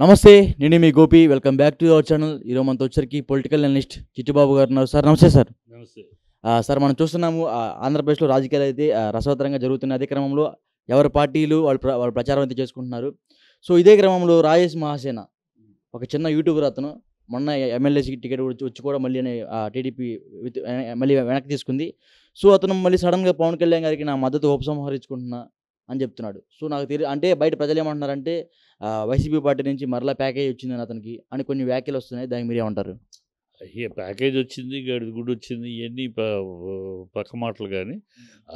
నమస్తే నేను మీ Gopi welcome back to our channel. ఈరోజు మనతో వచ్చరికి పొలిటికల్ అనలిస్ట్ చిట్టిబాబు గారు ఉన్నారు. సార్ నమస్తే సార్. నమస్తే. సార్ మనం చూస్తున్నాము ఆంధ్రప్రదేశ్లో రాజకీయాలు అయితే రసవత్తరంగా జరుగుతున్న అదే క్రమంలో ఎవరి పార్టీలు వాళ్ళు ప్రచారం అయితే చేసుకుంటున్నారు. సో ఇదే క్రమంలో రాజేష్ మహాసేన ఒక చిన్న యూట్యూబర్ అతను మొన్న ఎమ్మెల్యేకి టికెట్ వచ్చి కూడా మళ్ళీ టీడీపీ మళ్ళీ వెనక్కి తీసుకుంది. సో అతను మళ్ళీ సడన్గా పవన్ కళ్యాణ్ గారికి నా మద్దతు ఉపసంహరించుకుంటున్నా అని చెప్తున్నాడు. సో నాకు అంటే బయట ప్రజలు ఏమంటున్నారంటే వైసీపీ పార్టీ నుంచి మరలా ప్యాకేజ్ వచ్చిందని అతనికి అని కొన్ని వ్యాఖ్యలు వస్తున్నాయి. దానికి మీరు ఏమంటారు? ప్యాకేజ్ వచ్చింది, గడిది గుడి వచ్చింది, ఇవన్నీ పక్క మాటలు. కానీ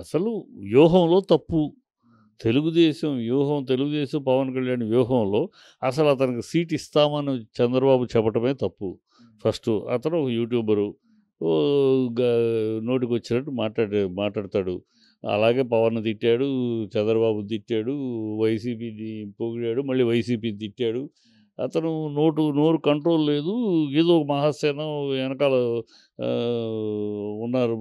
అసలు వ్యూహంలో తప్పు. తెలుగుదేశం పవన్ కళ్యాణ్ వ్యూహంలో అసలు అతనికి సీట్ ఇస్తామని చంద్రబాబు చెప్పడమే తప్పు. ఫస్ట్ అతను ఒక యూట్యూబరు, నోటికి వచ్చినట్టు మాట్లాడతాడు. అలాగే పవన్ తిట్టాడు, చంద్రబాబు తిట్టాడు, వైసీపీని పొగిడాడు, మళ్ళీ వైసీపీని తిట్టాడు. అతను నోరు కంట్రోల్ లేదు. ఏదో ఒక మహాసేన వెనకాల ఉన్నారు,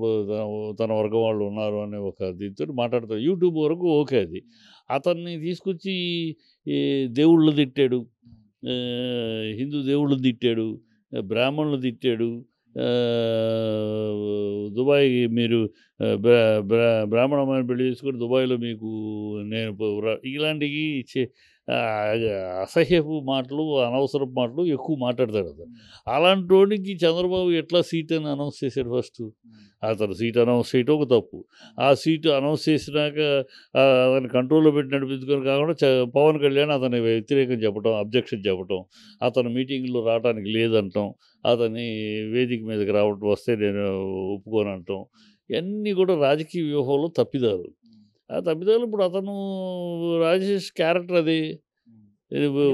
తన వర్గం వాళ్ళు ఉన్నారు అనే ఒక దీంతో మాట్లాడతాడు. యూట్యూబ్ వరకు ఓకే. అది అతన్ని తీసుకొచ్చి దేవుళ్ళు తిట్టాడు, హిందూ దేవుళ్ళు తిట్టాడు, బ్రాహ్మణులు తిట్టాడు. దుబాయ్ మీరు బ్రాహ్మణ అమ్మాయిని పెళ్లి చేసుకుని దుబాయ్లో మీకు నేను ఇలాంటివి అసహ్యపు మాటలు, అనవసరపు మాటలు ఎక్కువ మాట్లాడతాడు అతను. అలాంటి వాడికి చంద్రబాబు ఎట్లా సీట్ అని అనౌన్స్ చేశాడు? ఫస్ట్ అతను సీట్ అనౌన్స్ చేయటం ఒక తప్పు. ఆ సీటు అనౌన్స్ చేసినాక అతని కంట్రోల్లో పెట్టి నడిపించుకొని కాకుండా పవన్ కళ్యాణ్ అతని వ్యతిరేకం చెప్పడం, అబ్జెక్షన్ చెప్పడం, అతను మీటింగ్లో రావడానికి లేదంటాం, అతని వేదిక మీదకి వస్తే నేను ఒప్పుకొని అంటాం, ఇవన్నీ కూడా రాజకీయ వ్యూహంలో తప్పిదారు. ఆ తప్పిదాలు ఇప్పుడు అతను రాజేష్ క్యారెక్టర్ అది.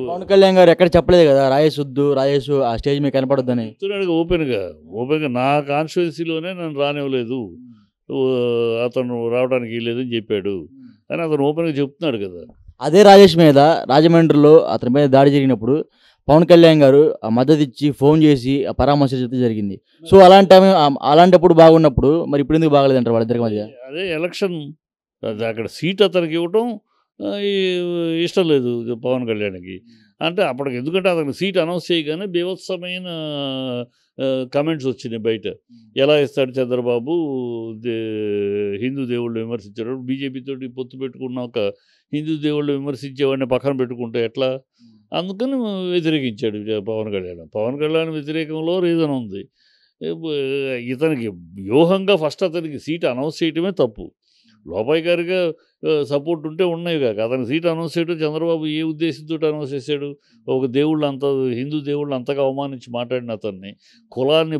పవన్ కళ్యాణ్ గారు ఎక్కడ చెప్పలేదు కదా రాజేష్ వద్దు, రాజేష్ ఆ స్టేజ్ మీద కనపడొద్దని. చెప్తున్నాడు ఓపెన్గా నా కాన్స్టిట్యున్సీలోనే నన్ను రానివ్వలేదు, అతను రావడానికి లేదని చెప్పాడు అని అతను ఓపెన్గా చెప్తున్నాడు కదా. అదే రాజేష్ మీద రాజమండ్రిలో అతని మీద దాడి జరిగినప్పుడు పవన్ కళ్యాణ్ గారు మద్దతు ఇచ్చి ఫోన్ చేసి పరామర్శించడం జరిగింది. సో అలాంటప్పుడు బాగున్నప్పుడు మరి ఇప్పుడు ఎందుకు బాగలేదంటారు వాళ్ళిద్దరి మధ్య? అదే ఎలక్షన్, అక్కడ సీట్ అతనికి ఇవ్వటం ఇష్టం లేదు పవన్ కళ్యాణ్కి. అంటే అప్పటికి ఎందుకంటే అతనికి సీట్ అనౌన్స్ చేయగానే బీభత్సమైన కమెంట్స్ వచ్చినాయి బయట. ఎలా ఇస్తాడు చంద్రబాబు, హిందూ దేవుళ్ళు విమర్శించారు, బీజేపీతో పొత్తు పెట్టుకున్న ఒక హిందూ దేవుళ్ళు విమర్శించేవాడిని పక్కన పెట్టుకుంటే ఎట్లా? అందుకని వ్యతిరేకించాడు పవన్ కళ్యాణ్ వ్యతిరేకంలో రీజన్ ఉంది. ఇతనికి వ్యూహంగా ఫస్ట్ అతనికి సీట్ అనౌన్స్ చేయటమే తప్పు. లోపాయికారిగా సపోర్ట్ ఉంటే ఉన్నాయి కాక అతని సీట్ అనౌన్స్ చేయడం చంద్రబాబు ఏ ఉద్దేశంతో అనౌన్స్ చేశాడు? ఒక హిందూ దేవుళ్ళు అంతగా అవమానించి మాట్లాడిన అతన్ని,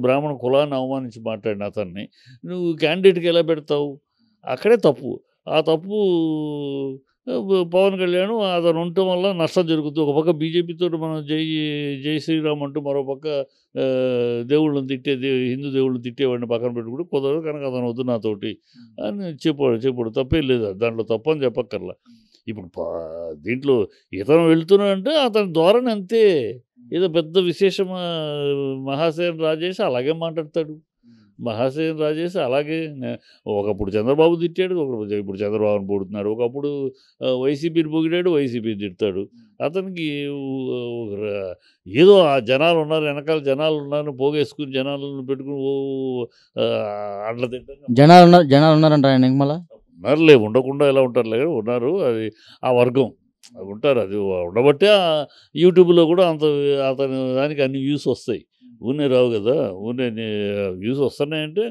బ్రాహ్మణ కులాన్ని అవమానించి మాట్లాడిన అతన్ని నువ్వు క్యాండిడేట్కి ఎలా పెడతావు? అక్కడే తప్పు. ఆ తప్పు పవన్ కళ్యాణ్ అతను ఉండటం వల్ల నష్టం జరుగుతుంది. ఒక పక్క బీజేపీతో మనం జై శ్రీరామ్ అంటూ మరో పక్క దేవుళ్ళని హిందూ దేవుళ్ళని తిట్టేవాడిని పక్కన పెట్టుకుంటూ కుదరదు కనుక అతను వద్దు నాతోటి అని చెప్పాడు. తప్పేం లేదు, దాంట్లో తప్పని చెప్పక్కర్లా. ఇప్పుడు దీంట్లో ఇతను వెళ్తున్నాడంటే అతని ధోరణి అంతే. ఏదో పెద్ద విశేషమా మహాసేన రాజేష్ అలాగే మాట్లాడతాడు. మహాసేన రాజేష్ అలాగే ఒకప్పుడు చంద్రబాబు తిట్టాడు, ఇప్పుడు చంద్రబాబుని పొడుతున్నాడు, ఒకప్పుడు వైసీపీని పొగిడాడు, వైసీపీని తిడతాడు. అతనికి ఏదో ఆ జనాలు ఉన్నారు, వెనకాల జనాలు ఉన్నారు, పోగేసుకుని జనాలను పెట్టుకుని అట్లా తింటారు. జనాలు ఉన్నారంటారు మళ్ళీ. ఉన్నారులే, ఉండకుండా ఎలా ఉంటారులే, ఉన్నారు. అది ఆ వర్గం ఉంటారు. అది ఉండబట్టే యూట్యూబ్లో కూడా అతని దానికి అన్ని వ్యూస్ వస్తాయి. ఊనే రావు కదా, వ్యూస్ వస్తున్నాయంటే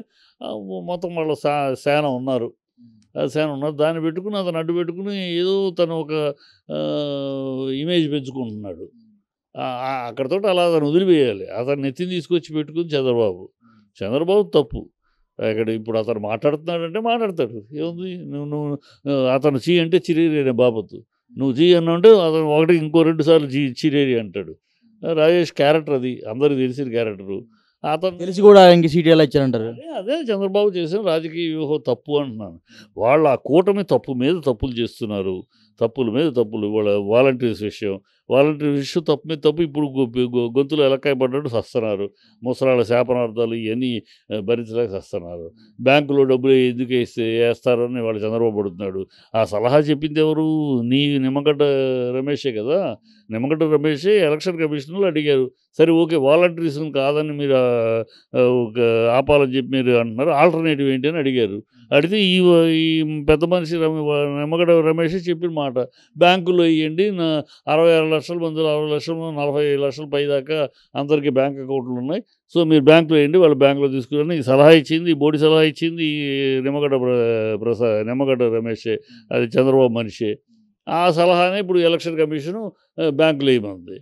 మొత్తం వాళ్ళ సేన ఉన్నారు. దాన్ని పెట్టుకుని అతను అడ్డు పెట్టుకుని ఏదో తను ఒక ఇమేజ్ పెంచుకుంటున్నాడు. అక్కడతో అలా అతను వదిలివేయాలి. అతను నెత్తిని తీసుకొచ్చి పెట్టుకుని చంద్రబాబు తప్పు. ఇప్పుడు అతను మాట్లాడుతున్నాడంటే మాట్లాడతాడు, ఏముంది? నువ్వు అతను చీ అంటే చిరేరి అనే బాబత్తు, నువ్వు చీ అన్నా అంటే అతను ఒకటి ఇంకో 2 సార్లు చిరేరి అంటాడు. రాజేష్ క్యారెక్టర్ అది అందరికీ తెలిసిన క్యారెక్టరు. అతను తెలిసి కూడా ఇంక సీట్ ఎలా ఇచ్చారంటారు? అదే చంద్రబాబు చేసిన రాజకీయ వ్యూహం తప్పు అంటున్నాను. వాళ్ళు ఆ కూటమి తప్పు మీద తప్పులు చేస్తున్నారు. తప్పుల మీద తప్పులు. ఇవాళ వాలంటీర్స్ విషయం తప్పు మీద తప్పు. ఇప్పుడు గొంతులో ఎలక్కాయ పడ్డట్టు సస్తున్నారు. ముసలాళ్ళ శాపనార్థాలు ఇవన్నీ భరించలేక సస్తున్నారు. బ్యాంకులో డబ్బులు ఎందుకు వేస్తారని వాళ్ళు చంద్రబాబు అడుగుతున్నాడు. ఆ సలహా చెప్పింది ఎవరు? నిమ్మగడ్డ రమేషే కదా. నిమ్మగడ్డ రమేషే ఎలక్షన్ కమిషన్లో అడిగారు. సరే ఓకే, వాలంటీర్స్ని కాదని మీరు ఒక ఆపాలని చెప్పి మీరు అంటున్నారు, ఆల్టర్నేటివ్ ఏంటి అని అడిగారు. అడిగితే ఈ పెద్ద మనిషి నిమ్మగడ్డ రమేష్ చెప్పిన మాట, బ్యాంకులో ఇవ్వండి, 66 లక్షల మంది 60 లక్షలు 40 లక్షల పై దాకా అందరికీ బ్యాంక్ అకౌంట్లు ఉన్నాయి, సో మీరు బ్యాంకులో వేయండి, వాళ్ళు బ్యాంకులో తీసుకుని ఈ సలహా ఇచ్చింది, ఈ బోడి సలహా ఇచ్చింది ఈ నిమ్మగడ్డ రమేషే, అది చంద్రబాబు మనిషే. ఆ సలహానే ఇప్పుడు ఎలక్షన్ కమిషను బ్యాంకులో వేయమంది.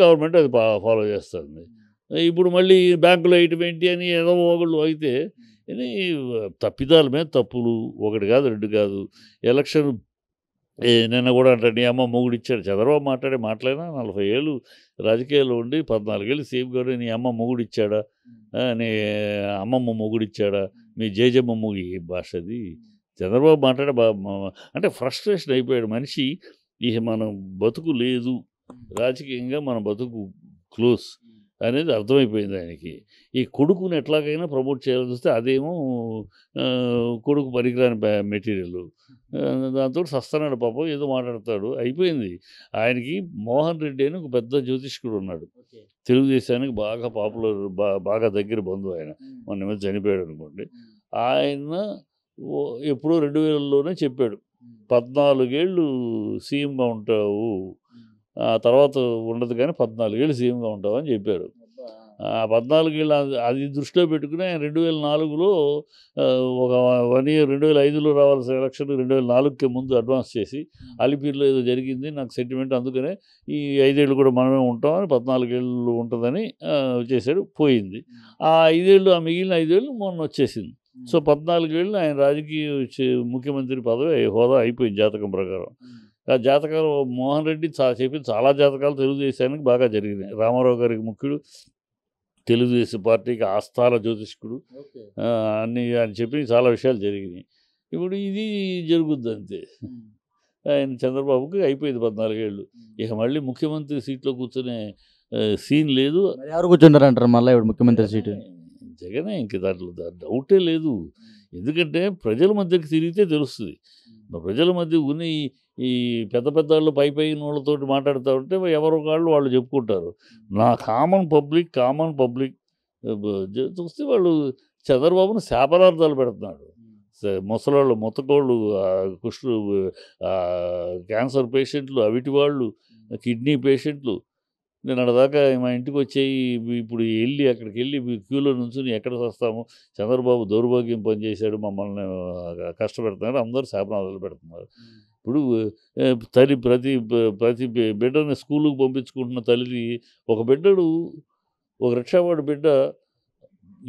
గవర్నమెంట్ అది ఫాలో చేస్తుంది. ఇప్పుడు మళ్ళీ బ్యాంకులో వేయటం ఏంటి అని ఏదో ఒకళ్ళు అయితే ఇది తప్పిదాల మీద తప్పులు. ఒకటి కాదు, రెండు కాదు. ఎలక్షన్ నిన్న కూడా అంటాడు, నీ అమ్మ మొగుడు ఇచ్చాడు. చంద్రబాబు మాట్లాడినా 40 ఏళ్ళు రాజకీయాల్లో ఉండి 14 ఏళ్ళు సీఎం గారు, నీ అమ్మ మొగుడు ఇచ్చాడా, నీ అమ్మమ్మ మొగుడు ఇచ్చాడా, మీ జేజమ్మ మొగుడు, ఏ భాష అది? చంద్రబాబు మాట్లాడే అంటే ఫ్రస్ట్రేషన్ అయిపోయాడు మనిషి. ఇక మనం బతుకు లేదు, రాజకీయంగా మన బతుకు క్లోజ్ అనేది అర్థమైపోయింది ఆయనకి. ఈ కొడుకుని ఎట్లాగైనా ప్రమోట్ చేయాల్సి వస్తే అదేమో కొడుకు పనికిరాని మెటీరియల్. దాంతో సస్తున్నాడు పాపం, ఏదో మాట్లాడతాడు, అయిపోయింది. ఆయనకి మోహన్ రెడ్డి అని ఒక పెద్ద జ్యోతిష్కుడు ఉన్నాడు, తెలుగుదేశానికి బాగా పాపులర్, బాగా దగ్గర బంధువు. ఆయన మొన్న మీద చనిపోయాడు అనుకోండి. ఆయన ఎప్పుడో 2000లోనే చెప్పాడు, 14 ఏళ్ళు సీఎంగా ఉంటావు, ఆ తర్వాత ఉండదు కానీ 14 ఏళ్ళు సీఎంగా ఉంటావు అని చెప్పారు. ఆ 14 ఏళ్ళు అది దృష్టిలో పెట్టుకుని ఆయన 2004లో ఒక 1 ఇయర్ 2005లో రావాల్సిన ఎలక్షన్ 2004కి ముందు అడ్వాన్స్ చేసి, అలిపిరిలో ఏదో జరిగింది నాకు సెంటిమెంట్, అందుకనే ఈ 5 ఏళ్ళు కూడా మనమే ఉంటామని 14 ఏళ్ళు ఉంటుందని చేశాడు. పోయింది ఆ 5 ఏళ్ళు, ఆ మిగిలిన 5 ఏళ్ళు మొన్న వచ్చేసింది. సో 14 ఏళ్ళు ఆయన రాజకీయ ముఖ్యమంత్రి పదవి హోదా అయిపోయింది జాతకం ప్రకారం. ఆ జాతకాలు మోహన్ రెడ్డి చెప్పిన చాలా జాతకాలు తెలుగుదేశానికి బాగా జరిగినాయి. రామారావు గారికి ముఖ్యుడు, తెలుగుదేశం పార్టీకి ఆస్థాన జ్యోతిష్కుడు, అన్నీ ఆయన చెప్పి చాలా విషయాలు జరిగినాయి. ఇప్పుడు ఇది జరుగుద్ది అంతే. ఆయన చంద్రబాబుకి అయిపోయింది 14 ఏళ్ళు. ఇక మళ్ళీ ముఖ్యమంత్రి సీట్లో కూర్చునే సీన్ లేదు. ఎవరు కూర్చుంటారంటారు మళ్ళీ ఇప్పుడు ముఖ్యమంత్రి సీటు? జగనే, ఇంక దాంట్లో డౌటే లేదు. ఎందుకంటే ప్రజల మధ్యకి తిరిగితే తెలుస్తుంది. ప్రజల మధ్య ఉని ఈ పెద్ద పెద్ద వాళ్ళు పై వాళ్ళతో మాట్లాడుతూ ఉంటే ఎవరో వాళ్ళు చెప్పుకుంటారు. నా కామన్ పబ్లిక్ చూస్తే వాళ్ళు చంద్రబాబును శాపనార్థాలు పెడుతున్నాడు. ముసలాళ్ళు, ముతకోళ్ళు, క్యాన్సర్ పేషెంట్లు, అవిటి వాళ్ళు, కిడ్నీ పేషెంట్లు, నేను దాకా మా ఇంటికి వచ్చేయి, ఇప్పుడు అక్కడికి వెళ్ళి క్యూలో నుంచుని ఎక్కడ వస్తాము, చంద్రబాబు దౌర్భాగ్యం పనిచేశాడు, మమ్మల్ని కష్టపెడుతున్నారు, అందరూ శాపనార్థాలు పెడుతున్నారు. ఇప్పుడు ప్రతి బిడ్డని స్కూలుకు పంపించుకుంటున్న తల్లి, ఒక రిక్షావాడి బిడ్డ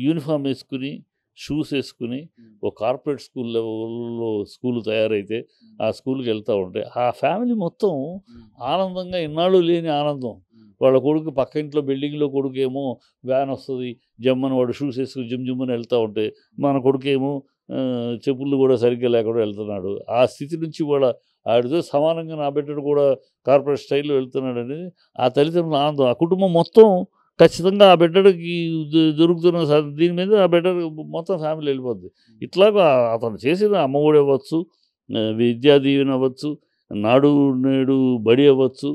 యూనిఫామ్ వేసుకుని, షూస్ వేసుకుని, ఒక కార్పొరేట్ స్కూల్ లెవెల్లో స్కూల్ తయారైతే ఆ స్కూల్కి వెళ్తూ ఉంటే ఆ ఫ్యామిలీ మొత్తం ఆనందంగా, ఇన్నాళ్ళు లేని ఆనందం. వాళ్ళ కొడుకు పక్క ఇంట్లో బిల్డింగ్లో కొడుకేమో వ్యాన్ వస్తుంది, జమ్మని వాడు షూస్ వేసుకుని జుమ్మని వెళ్తూ ఉంటే, మన కొడుకేమో చెప్పులు కూడా సరిగ్గా లేకుండా వెళ్తున్నాడు. ఆ స్థితి నుంచి కూడా ఆడితో సమానంగా నా బిడ్డడు కూడా కార్పొరేట్ స్టైల్లో వెళ్తున్నాడు అనేది ఆ తల్లిదండ్రుల ఆనందం. ఆ కుటుంబం మొత్తం ఖచ్చితంగా ఆ బిడ్డడికి దొరుకుతున్న దీని మీద ఆ బిడ్డ మొత్తం ఫ్యామిలీ వెళ్ళిపోద్ది. ఇట్లాగా అతను చేసిన అమ్మఒడి అవ్వచ్చు, విద్యా దీవెన అవ్వచ్చు, నాడు నేడు బడి అవ్వచ్చు,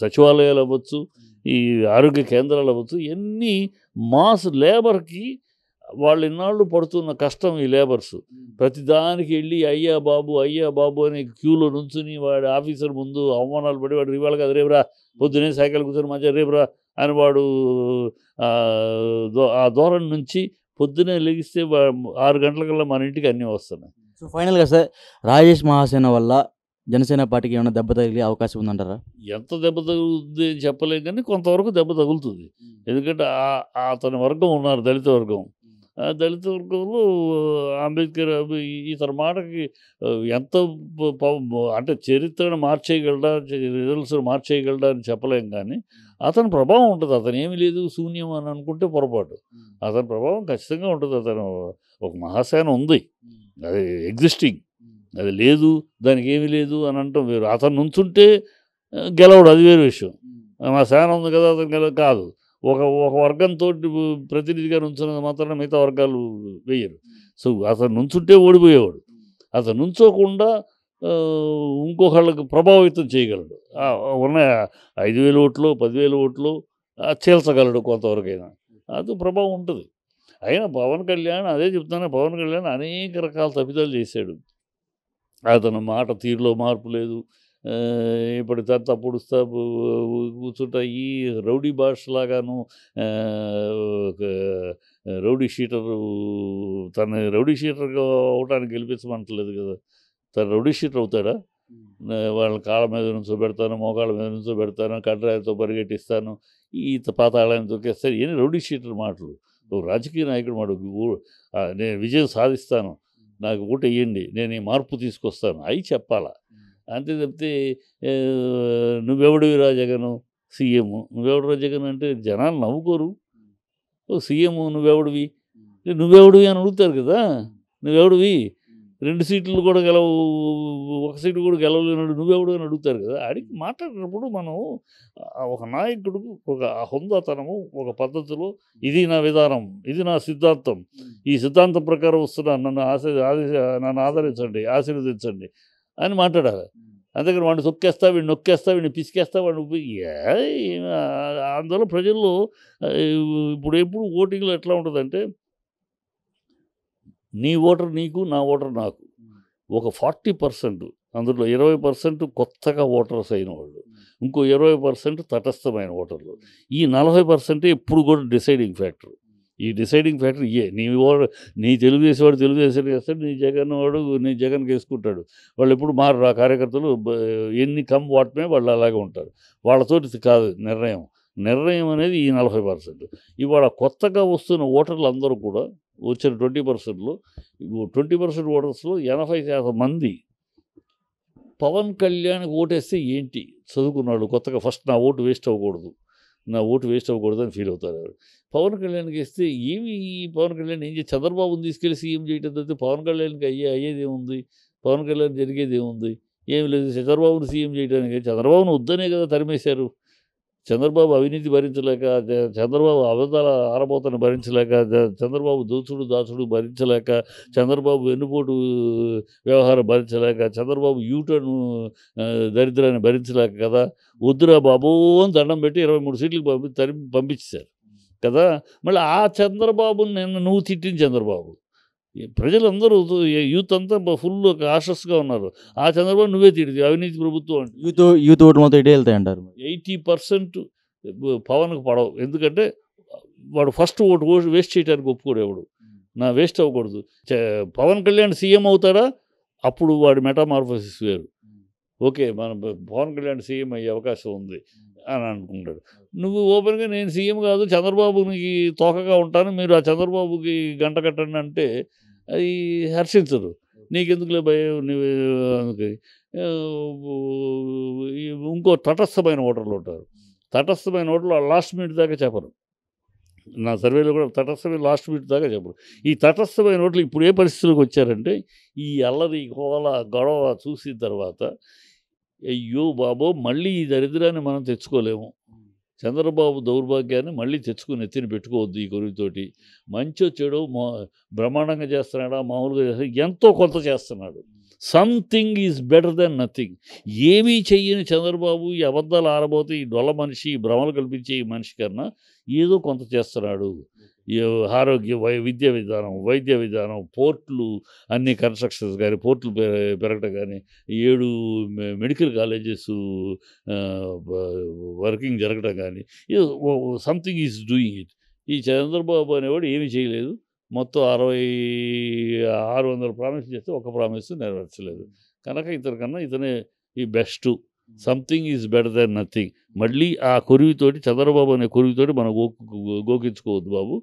సచివాలయాలు అవ్వచ్చు, ఈ ఆరోగ్య కేంద్రాలు అవ్వచ్చు, ఇవన్నీ మాస్ లేబర్కి వాళ్ళు ఇన్నాళ్ళు పడుతున్న కష్టం. ఈ లేబర్స్ ప్రతిదానికి వెళ్ళి అయ్యా బాబు అని క్యూలో నుంచుని వాడు ఆఫీసర్ ముందు అవమానాలు పడి, వాడు ఇవాళ కదా రేపురా, పొద్దునే సైకిల్ కూర్చొని మధ్య రేపురా అని వాడు ఆ ధోరణి నుంచి పొద్దునే లెగిస్తే 6 గంటలకల్లా మన ఇంటికి అన్నీ వస్తున్నాయి. సో ఫైనల్గా సార్, రాజేష్ మహాసేన వల్ల జనసేన పార్టీకి ఏమైనా దెబ్బ తగిలే అవకాశం ఉందంటారా? ఎంత దెబ్బ తగులుతుంది అని చెప్పలేం, కానీ కొంతవరకు దెబ్బ తగులుతుంది. ఎందుకంటే అతని వర్గం ఉన్నారు, దళిత వర్గం. ఆ దళిత వర్గంలో అంబేద్కర్ ఇతని మాటకి ఎంత అంటే చరిత్రను మార్చేయగలడా, రిజల్ట్స్ మార్చేయగలడా అని చెప్పలేం, కానీ అతని ప్రభావం ఉంటుంది. అతను ఏమీ లేదు శూన్యం అని అనుకుంటే పొరపాటు. అతని ప్రభావం ఖచ్చితంగా ఉంటుంది. అతను ఒక మహాసేన ఉంది, అది ఎగ్జిస్టింగ్, అది లేదు దానికి ఏమీ లేదు అని అంటాం వేరు. అతను నుంచుంటే గెలవడు, అది వేరే విషయం. మా సేన ఉంది కదా అతను కాదు. ఒక ఒక వర్గంతో ప్రతినిధిగా నుంచున్నది మాత్రాన మిగతా వర్గాలు వేయరు. సో అతను నుంచుంటే ఓడిపోయేవాడు. అతను నుంచోకుండా ఇంకొకళ్ళకి ప్రభావితం చేయగలడు. ఉన్న 5,000 ఓట్లు 10,000 ఓట్లు చీల్చగలడు కొంతవరకైనా. అది ప్రభావం ఉంటుంది. అయినా పవన్ కళ్యాణ్, అదే చెప్తాను, పవన్ కళ్యాణ్ అనేక రకాల తప్పిదాలు చేశాడు. అతను మాట తీరులో మార్పు లేదు. ఇప్పుడు పొడుస్తా కూర్చుంటా ఈ రౌడీ భాషలాగాను రౌడీ షీటరు, తన రౌడీ షీటర్గా అవడానికి గెలిపించమంటలేదు కదా. తను రౌడీ షీటర్ అవుతాడా? వాళ్ళ కాళ్ళ మీద నుంచోబెడతాను, మోకాళ్ళ మీద నుంచోబెడతాను, కడ్రాయితో పరిగెట్టిస్తాను, ఈత పాతాళాన్ని తొక్కేస్తాను, ఏమి రౌడీ షీటర్ మాటలు. రాజకీయ నాయకుడు మాట, నేను విజయం సాధిస్తాను, నాకు ఓటు వేయండి, నేను ఈ మార్పు తీసుకొస్తాను అవి చెప్పాలా. అంతే తప్పితే నువ్వెవడివి రా జగను సీఎం, నువ్వెవడరా జగన్ అంటే జనాలు నవ్వుకోరు. సీఎం నువ్వెవడివి, నువ్వెవడివి అని అడుగుతారు కదా. నువ్వెవడివి, 2 సీట్లు కూడా గెలవు, 1 సీటు కూడా గెలవలేనాడు, నువ్వెవడు అని అడుగుతారు కదా. అడిగి మాట్లాడినప్పుడు మనం ఒక నాయకుడు ఒక హుందాతనము, ఒక పద్ధతిలో ఇది నా విధానం, ఇది నా సిద్ధాంతం, ఈ సిద్ధాంతం ప్రకారం వస్తున్నాను, నన్ను ఆదరించండి, ఆశీర్వదించండి అని మాట్లాడాలి. అంతేకాని వాడిని తొక్కేస్తా, వీడిని నొక్కేస్తా, వీడిని పిసికేస్తా, వాడిని అందువల్ల ప్రజల్లో ఎప్పుడు ఓటింగ్లో ఎట్లా ఉంటుందంటే, నీ ఓటర్ నీకు, నా ఓటర్ నాకు. ఒక 40% అందులో 20% కొత్తగా ఓటర్స్ అయిన వాళ్ళు, ఇంకో 20% తటస్థమైన ఓటర్లు. ఈ 40% ఎప్పుడు కూడా డిసైడింగ్ ఫ్యాక్టర్. ఈ డిసైడింగ్ ఫ్యాక్టర్ నీ తెలుగుదేశం వాడు తెలుగుదేశం వేస్తాడు, నీ జగన్కి వేసుకుంటాడు. వాళ్ళు ఎప్పుడు మారు. ఆ కార్యకర్తలు ఎన్ని కమ్ వాటమే వాళ్ళు అలాగే ఉంటారు. వాళ్ళతోటి కాదు నిర్ణయం అనేది ఈ 40%. ఇవాళ కొత్తగా వస్తున్న ఓటర్లు అందరూ కూడా వచ్చిన 20%లో 20% ఓటర్స్లో 80% మంది పవన్ కళ్యాణ్కి ఓటేస్తే ఏంటి, చదువుకున్నాడు కొత్తగా, ఫస్ట్ నా ఓటు వేస్ట్ అవ్వకూడదు అని ఫీల్ అవుతారు. పవన్ కళ్యాణ్కి వేస్తే పవన్ కళ్యాణ్ ఏం చేసి చంద్రబాబుని తీసుకెళ్ళి సీఎం చేయటం తప్పితే పవన్ కళ్యాణ్కి అయ్యేది ఏముంది, పవన్ కళ్యాణ్ జరిగేది ఏముంది, ఏమి లేదు. చంద్రబాబుని సీఎం చేయడానికి చంద్రబాబును వద్దనే కదా తరిమేశారు. చంద్రబాబు అవినీతి భరించలేక, చంద్రబాబు అబద్ధాల ఆరబోతను భరించలేక, చంద్రబాబు దాచుడు భరించలేక, చంద్రబాబు వెన్నుపోటు వ్యవహారం భరించలేక, చంద్రబాబు యూటర్న్ దరిద్రాన్ని భరించలేక కదా వద్దురా బాబు అని దండం పెట్టి 23 సీట్లకు పంపించేశారు కదా. మళ్ళీ ఆ చంద్రబాబుని నువ్వు తిట్టిన చంద్రబాబు, ప్రజలందరూ యూత్ అంతా ఫుల్ కాషస్గా ఉన్నారు. ఆ చంద్రబాబు నువ్వే తిడితే అవినీతి ప్రభుత్వం అంటే యూత్ ఓటు మొత్తం ఇటే వెళ్తాయి అంటారు. 80% పవన్కు పడవు. ఎందుకంటే వాడు ఫస్ట్ ఓటు వేస్ట్ చేయడానికి ఒప్పుకోడు. ఎవడు నా వేస్ట్ అవ్వకూడదు. పవన్ కళ్యాణ్ సీఎం అవుతాడా, అప్పుడు వాడి మెటామార్ఫోసిస్ వేరు. ఓకే, మన పవన్ కళ్యాణ్ సీఎం అయ్యే అవకాశం ఉంది అని అనుకుంటాడు. నువ్వు ఓపెన్గా నేను సీఎం కాదు, చంద్రబాబుకి తోకగా ఉంటాను, మీరు ఆ చంద్రబాబుకి గంట కట్టండి అంటే అది హర్షించరు. నీకెందుకులే భయం, నువ్వు ఇంకో తటస్థమైన ఓటర్లు ఉంటారు. తటస్థమైన ఓటర్లు లాస్ట్ మినిట్ దాకా చెప్పరు. నా సర్వేలో కూడా తటస్థమైన లాస్ట్ మినిట్ దాకా చెప్పరు. ఈ తటస్థమైన ఓట్లు ఇప్పుడు ఏ పరిస్థితులకు వచ్చారంటే, ఈ అల్లరి గోల గొడవ చూసిన తర్వాత అయ్యో బాబో మళ్ళీ ఈ దరిద్రాన్ని మనం తెచ్చుకోలేము, చంద్రబాబు దౌర్భాగ్యాన్ని మళ్ళీ తెచ్చుకుని ఎత్తిని పెట్టుకోవద్దు. ఈ కొరితోటి మంచో చెడో బ్రహ్మాండంగా చేస్తున్నాడా, మామూలుగా చేస్తాడు, ఎంతో కొంత చేస్తున్నాడు. Something is better than nothing. ఏమీ చెయ్యని చంద్రబాబు ఈ అబద్ధాలు ఆరబోతే ఈ డొల్ల మనిషి, ఈ భ్రమలు కల్పించే ఈ మనిషి కన్నా ఏదో కొంత చేస్తున్నాడు. ఆరోగ్య విద్యా విధానం, వైద్య విధానం, పోర్టులు అన్ని కన్స్ట్రక్షన్స్ కానీ, పోర్టులు పెరగటం కానీ, 7 మెడికల్ కాలేజెస్ వర్కింగ్ జరగటం కానీ, సంథింగ్ ఈజ్ డూయింగ్ ఇట్. ఈ చంద్రబాబు అనేవాడు ఏమీ చేయలేదు. మొత్తం 600 ప్రామిస్ చేస్తే ఒక ప్రామిస్ నెరవేర్చలేదు. కనుక ఇతనే ఈ best. Something is better than nothing. మళ్ళీ ఆ కొరివితోటి, చంద్రబాబు అనే కొరివితోటి మనం గోకించుకోవద్దు బాబు,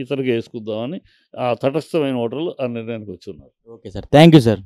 ఇతనికి వేసుకుందామని ఆ తటస్థమైన ఓటర్లు ఆ నిర్ణయానికి వచ్చి ఉన్నారు. Okay sir, thank you sir.